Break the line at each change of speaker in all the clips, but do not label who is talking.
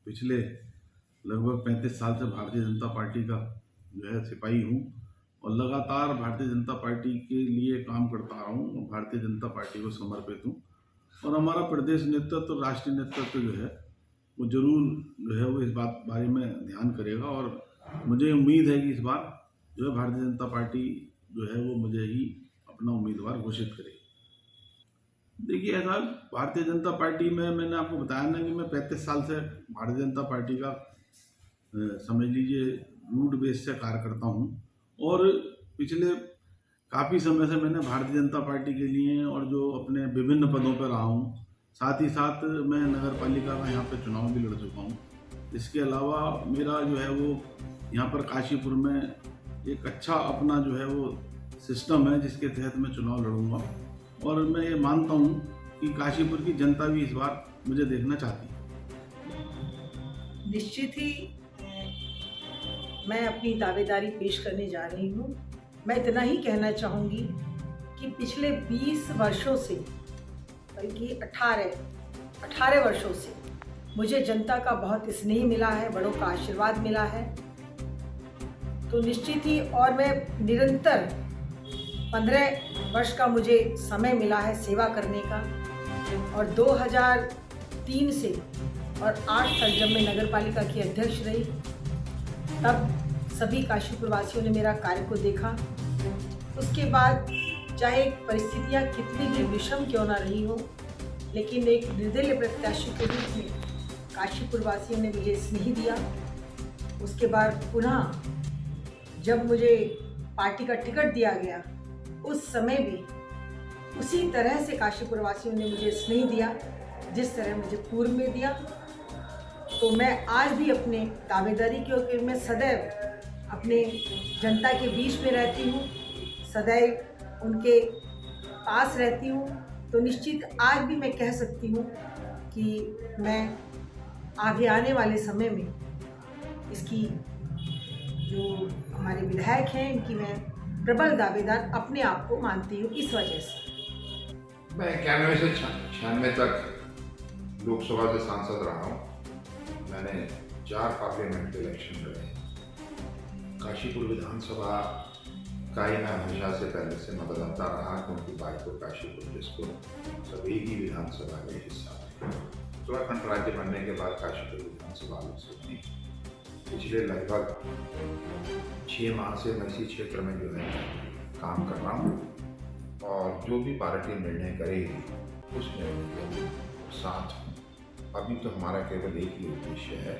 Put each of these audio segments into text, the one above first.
पिछले लगभग 35 साल से भारतीय जनता पार्टी का जो है सिपाही हूँ और लगातार भारतीय जनता पार्टी के लिए काम करता रहा हूँ और भारतीय जनता पार्टी को समर्पित हूँ। और हमारा प्रदेश नेतृत्व, राष्ट्रीय नेतृत्व जो है वो जरूर जो है वो इस बारे में ध्यान करेगा और मुझे उम्मीद है कि इस बार जो है भारतीय जनता पार्टी जो है वो मुझे ही अपना उम्मीदवार घोषित करेगी। देखिए, ऐसा भारतीय जनता पार्टी में मैंने आपको बताया ना कि मैं 35 साल से भारतीय जनता पार्टी का समझ लीजिए रूट बेस से कार्य करता हूँ और पिछले काफ़ी समय से मैंने भारतीय जनता पार्टी के लिए और जो अपने विभिन्न पदों पर रहा हूँ, साथ ही साथ मैं नगर पालिका का यहाँ पे चुनाव भी लड़ चुका हूँ। इसके अलावा मेरा जो है वो यहाँ पर काशीपुर में एक अच्छा अपना जो है वो सिस्टम है जिसके तहत मैं चुनाव लड़ूंगा और मैं ये मानता हूँ कि काशीपुर की जनता भी इस बार मुझे देखना चाहती है।
निश्चित ही मैं अपनी दावेदारी पेश करने जा रही हूँ। मैं इतना ही कहना चाहूँगी कि पिछले 20 वर्षों से, बल्कि 18 वर्षों से मुझे जनता का बहुत स्नेह मिला है, बड़ों का आशीर्वाद मिला है। तो निश्चित ही और मैं निरंतर 15 वर्ष का मुझे समय मिला है सेवा करने का और 2003 से और 8 तक जब मैं नगर पालिका की अध्यक्ष रही तब सभी काशीपुर वासियों ने मेरा कार्य को देखा। उसके बाद चाहे परिस्थितियां कितनी भी विषम क्यों ना रही हो, लेकिन एक निर्दलीय प्रत्याशी के रूप में काशीपुर वासियों ने मुझे स्नेह दिया। उसके बाद पुनः जब मुझे पार्टी का टिकट दिया गया उस समय भी उसी तरह से काशीपुर वासियों ने मुझे स्नेह दिया जिस तरह मुझे पूर्व में दिया। तो मैं आज भी अपने दावेदारी क्योंकि मैं सदैव अपने जनता के बीच में रहती हूँ, सदैव उनके पास रहती हूँ। तो निश्चित आज भी मैं कह सकती हूँ कि मैं आगे आने वाले समय में इसकी जो हमारे विधायक हैं इनकी मैं प्रबल दावेदार अपने आप को मानती हूँ। इस वजह से
मैं 91 से 96 तक लोकसभा से सांसद रहा हूँ। मैंने 4 पार्लियामेंट के इलेक्शन लड़े। काशीपुर विधानसभा का ही मैं हमेशा से पहले से मतदाता रहा क्योंकि बाईपुर काशीपुर जिसको सभी की विधानसभा का हिस्सा है। उत्तराखंड राज्य बनने के बाद काशीपुर विधानसभा से बनी। पिछले लगभग 6 माह से मैं इसी क्षेत्र में जो है काम कर रहा हूँ और जो भी पार्टी निर्णय करेगी उस निर्णय के साथ हूँ। अभी तो हमारा केवल एक ही उद्देश्य है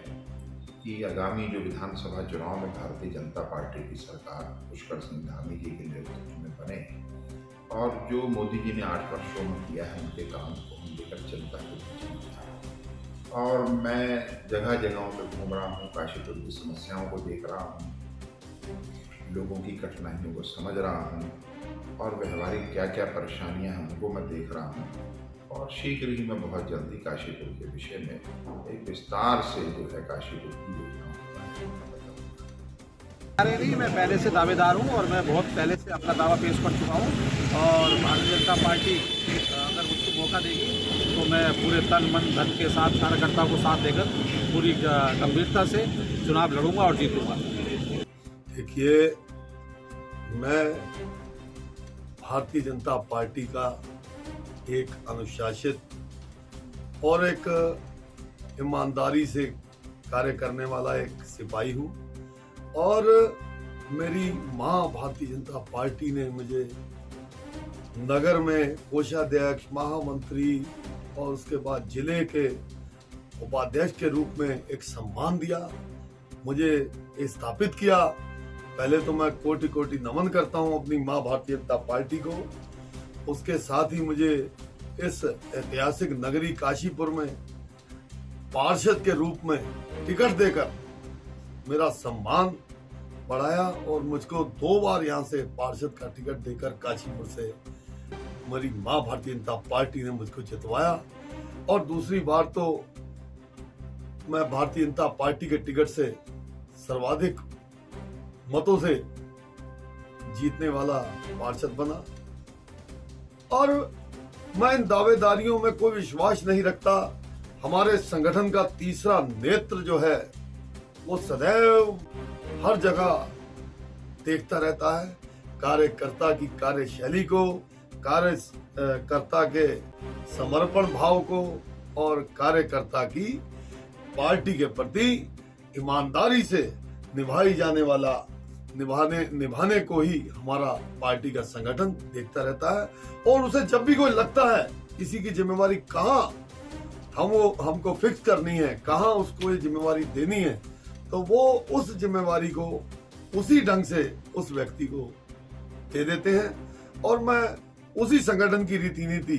कि आगामी जो विधानसभा चुनाव में भारतीय जनता पार्टी की सरकार पुष्कर सिंह धामी जी के नेतृत्व में बने और जो मोदी जी ने 8 वर्षों में किया है उनके काम को हम लेकर जनता के बीच में। और मैं जगह जगहों पर घूम रहा हूँ, काशीपुर की समस्याओं को देख रहा हूँ, लोगों की कठिनाइयों को समझ रहा हूँ और व्यवहारिक क्या क्या परेशानियाँ हैं उनको मैं देख रहा हूँ। और शीघ्र ही मैं बहुत जल्दी काशीपुर के विषय में एक विस्तार से जो है काशीपुर की योजना
अरे नहीं, मैं पहले से दावेदार हूँ और मैं बहुत पहले से अपना दावा पेश कर चुका हूँ और भारतीय जनता पार्टी अगर मुझको मौका देगी तो मैं पूरे तन मन धन के साथ कार्यकर्ताओं को साथ देकर पूरी गंभीरता से चुनाव लड़ूंगा और जीतूंगा।
देखिए, मैं भारतीय जनता पार्टी का एक अनुशासित और एक ईमानदारी से कार्य करने वाला एक सिपाही हूँ और मेरी माँ भारतीय जनता पार्टी ने मुझे नगर में कोषाध्यक्ष, महामंत्री और उसके बाद जिले के उपाध्यक्ष के रूप में एक सम्मान दिया, मुझे स्थापित किया। पहले तो मैं कोटि कोटि नमन करता हूँ अपनी माँ भारतीय जनता पार्टी को। उसके साथ ही मुझे इस ऐतिहासिक नगरी काशीपुर में पार्षद के रूप में टिकट देकर मेरा सम्मान बढ़ाया और मुझको 2 बार यहाँ से पार्षद का टिकट देकर काशीपुर से मेरी माँ भारतीय जनता पार्टी ने मुझको जितवाया और दूसरी बार तो मैं भारतीय जनता पार्टी के टिकट से सर्वाधिक मतों से जीतने वाला पार्षद बना। और मैं इन दावेदारियों में कोई विश्वास नहीं रखता हमारे संगठन का तीसरा नेत्र जो है वो सदैव हर जगह देखता रहता है कार्यकर्ता की कार्यशैली को, कार्यकर्ता के समर्पण भाव को और कार्यकर्ता की पार्टी के प्रति ईमानदारी से निभाने को ही हमारा पार्टी का संगठन देखता रहता है। और उसे जब भी कोई लगता है किसी की जिम्मेवारी कहाँ हमको फिक्स करनी है, कहाँ उसको ये जिम्मेवारी देनी है, तो वो उस जिम्मेवारी को उसी ढंग से उस व्यक्ति को दे देते हैं। और मैं उसी संगठन की रीति नीति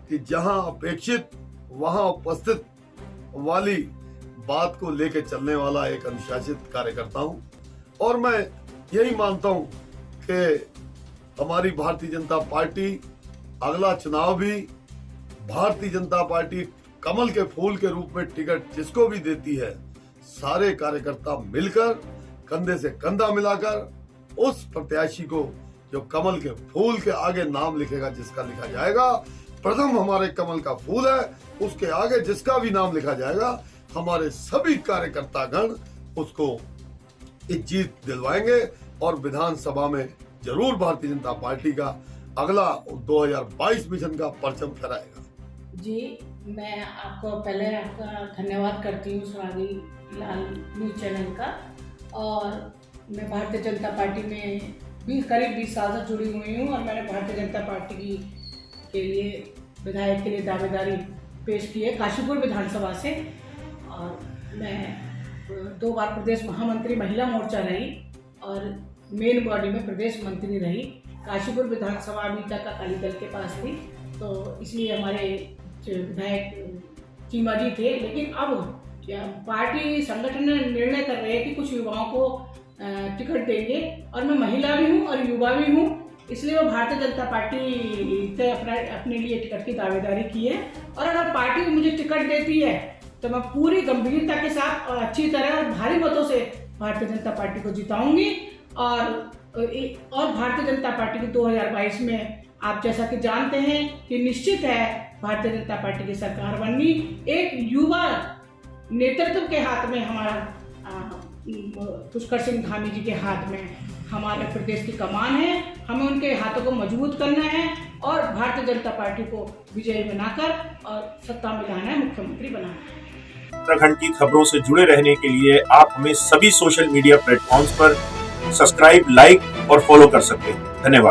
कि जहां अपेक्षित वहां उपस्थित वाली बात को लेकर चलने वाला एक अनुशासित कार्यकर्ता हूं। और मैं यही मानता हूं कि हमारी भारतीय जनता पार्टी अगला चुनाव भी भारतीय जनता पार्टी कमल के फूल के रूप में टिकट जिसको भी देती है, सारे कार्यकर्ता मिलकर कंधे से कंधा मिलाकर उस प्रत्याशी को जो कमल के फूल के आगे नाम लिखेगा, जिसका लिखा जाएगा प्रथम हमारे कमल का फूल है, उसके आगे जिसका भी नाम लिखा जाएगा हमारे सभी कार्यकर्तागण उसको एक जीत दिलवाएंगे और विधानसभा में जरूर भारतीय जनता पार्टी का अगला 2022 मिशन का परचम फहराएगा।
जी, मैं आपको पहले आपका धन्यवाद करती हूँ स्वादी लाल न्यूज़ चैनल का। और मैं भारतीय जनता पार्टी में भी करीब 20 साल से जुड़ी हुई हूँ और मैंने भारतीय जनता पार्टी के लिए विधायक के लिए दावेदारी पेश की है काशीपुर विधानसभा से। और मैं 2 बार प्रदेश महामंत्री महिला मोर्चा रही और मेन बॉडी में प्रदेश मंत्री रही। काशीपुर विधानसभा अभी तक अकाली दल के पास थी, तो इसलिए हमारे विधायक चीमा जी थे। लेकिन अब पार्टी संगठन निर्णय कर रहे हैं कि कुछ युवाओं को टिकट देंगे और मैं महिला भी हूँ और युवा भी हूँ, इसलिए वो भारतीय जनता पार्टी से अपने लिए टिकट की दावेदारी की है। और अगर पार्टी मुझे टिकट देती है तो मैं पूरी गंभीरता के साथ और अच्छी तरह और भारी मतों से भारतीय जनता पार्टी को जिताऊंगी। और भारतीय जनता पार्टी की 2022 में आप जैसा कि जानते हैं कि निश्चित है भारतीय जनता पार्टी की सरकार बननी। एक युवा नेतृत्व के हाथ में हमारा पुष्कर सिंह धामी जी के हाथ में हमारे प्रदेश की कमान है, हमें उनके हाथों को मजबूत करना है और भारतीय जनता पार्टी को विजयी बनाकर और सत्ता में लाना है, मुख्यमंत्री बनाना है।
उत्तराखंड की खबरों से जुड़े रहने के लिए आप हमें सभी सोशल मीडिया प्लेटफॉर्म्स पर सब्सक्राइब, लाइक और फॉलो कर सकते हैं। धन्यवाद।